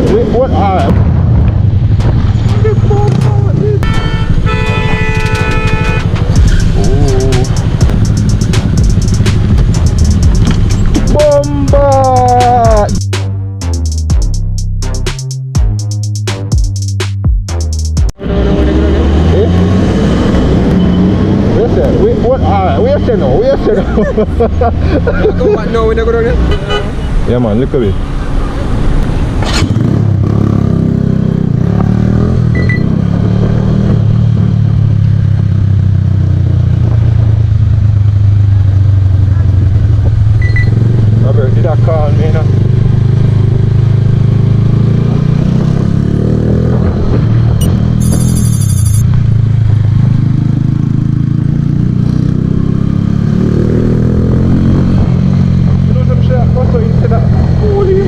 that? What? Alright. Bomba! What? Alright, where's the no? Where's the no? No, we're not going to. Yeah, man, look at it. Robert, did I call me, you know? Holy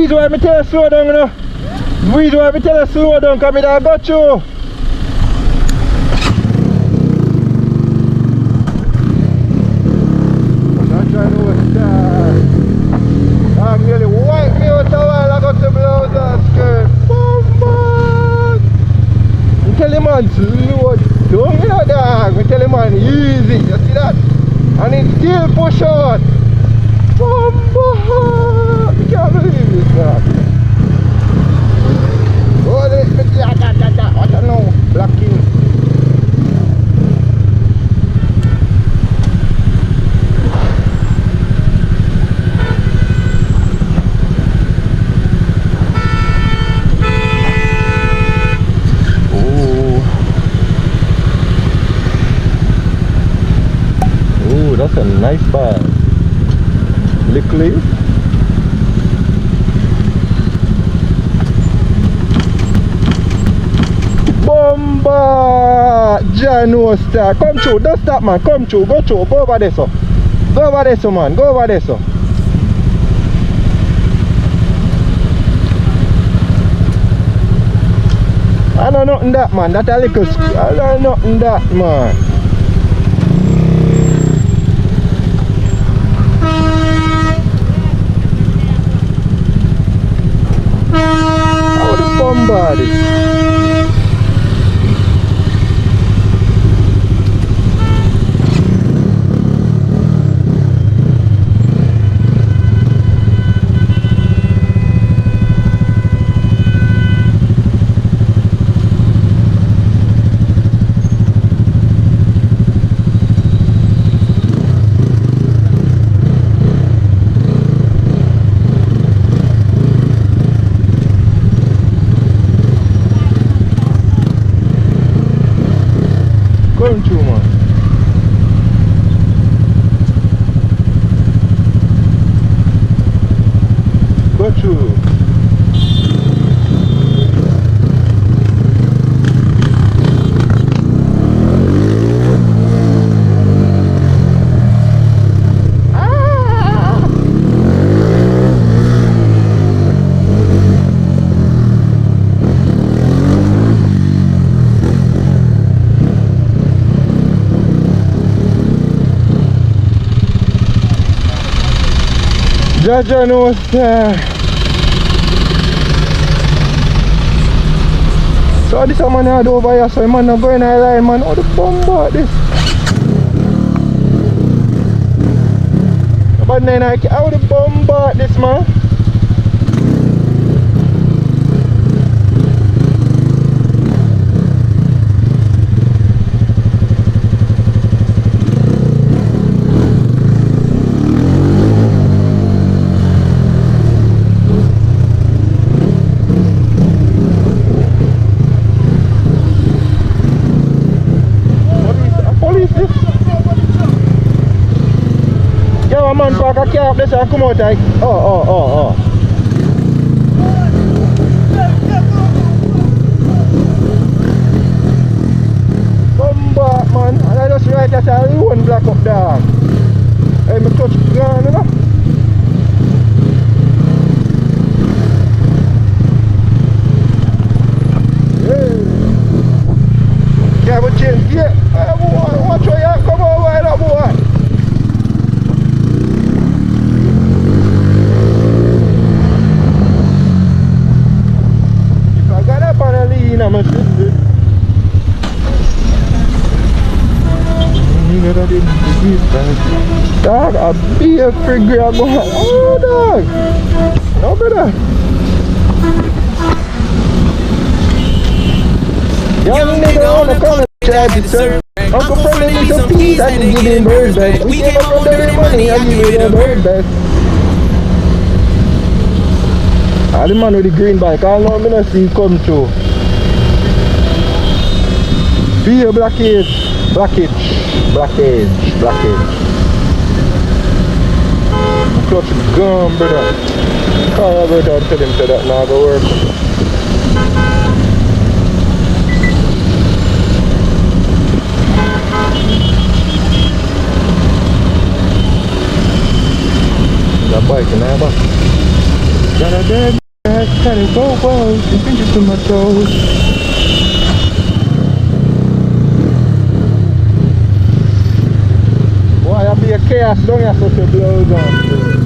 reason why I tell you slow down, you know. The reason why I tell you slow down, because I got you. I'm nearly wiped me out a while I got the blouse and skirt. Bombard! I tell him man slow down, you know, dog. I tell him man easy, you see that? And it still push out. Bombard! I can't believe this, dog. Oh, let me see that. What I know? Blocking. That's a nice bag. Lickly. Bomba! Jano star. Come through. Don't stop, man. Come through. Go through. Go over there, so. Go over there, so, man. Go over there, so. I don't know nothing that, man. That a little. I don't know nothing that, man. Somebody. Going through, man. Go through. Jaja knows so this a man had over here, so man not going in a line, man. How the bomb this? But then how the bomb this, man? Man park a car up there and come out like oh. Come back, man, and I just right at a one block up there. Hey, my clutch gone, you know. Hey. Yeah, but change gear. Hey, boy, watch where you come over here, boy. I'm a sister. Dog, a beer figure I'm going. Oh, dog. No, brother. Young nigga on the corner tried to serve. Uncle Friendly need some peas, I can give him bird back. We came up with dirty money, I give you the bird back. Ah, the man with the green bike, I know I'm gonna see him come through. Beer blockage. Clutch gone, brother. Call Robert and tell him to that now go work. That bike in there, but got it, whoa, whoa, the fingers to my toes. Boy, I'll be a chaos down here, so to blow down.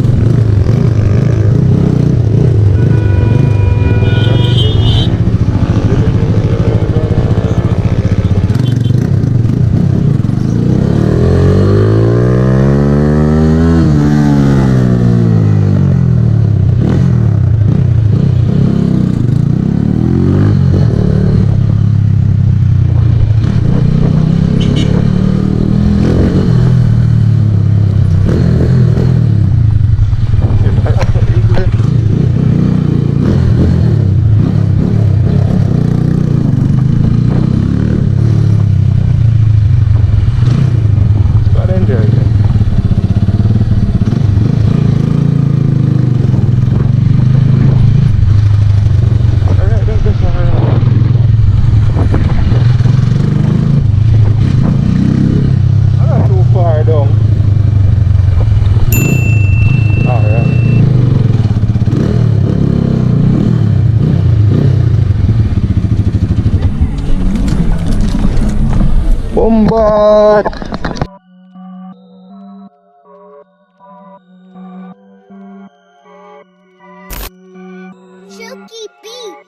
Bombat. Chooky beat.